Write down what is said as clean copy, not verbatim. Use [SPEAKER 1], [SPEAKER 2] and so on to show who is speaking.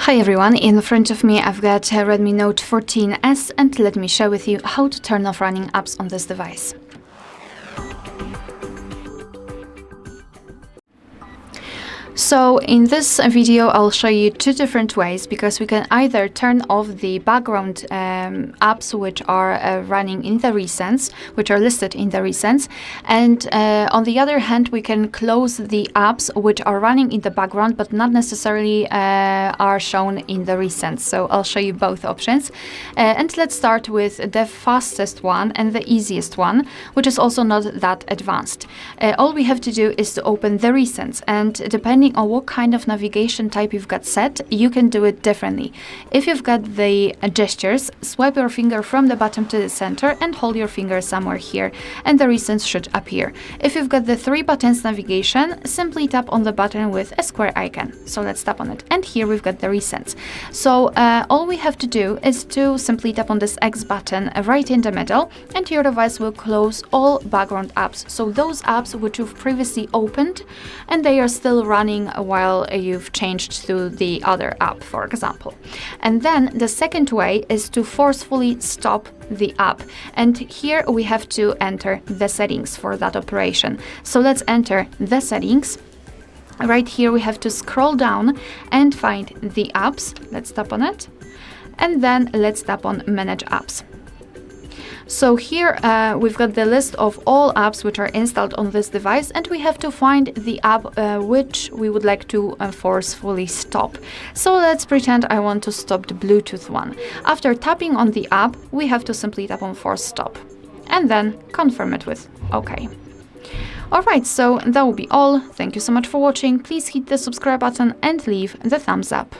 [SPEAKER 1] Hi everyone, in front of me I've got a Redmi Note 14S and let me share with you how to turn off running apps on this device. So in this video I'll show you two different ways, because we can either turn off the background apps which are running in the recents, which are listed in the recents, and on the other hand we can close the apps which are running in the background but not necessarily are shown in the recents. So I'll show you both options, and let's start with the fastest one and the easiest one, which is also not that advanced. All we have to do is to open the recents, and depending on what kind of navigation type you've got set, you can do it differently. If you've got the gestures, swipe your finger from the bottom to the center and hold your finger somewhere here, and the recents should appear. If you've got the 3 buttons navigation, simply tap on the button with a square icon. So let's tap on it, and here we've got the recents. So all we have to do is to simply tap on this X button right in the middle, and your device will close all background apps. So those apps which you've previously opened and they are still running while you've changed to the other app, for example. And then the second way is to forcefully stop the app, and here we have to enter the settings for that operation. So let's enter the settings. Right here we have to scroll down and find the apps. Let's tap on it, and then let's tap on manage apps. So here we've got the list of all apps which are installed on this device, and we have to find the app which we would like to forcefully stop. So let's pretend I want to stop the Bluetooth one. After tapping on the app, we have to simply tap on force stop and then confirm it with OK. Alright, so that will be all. Thank you so much for watching. Please hit the subscribe button and leave the thumbs up.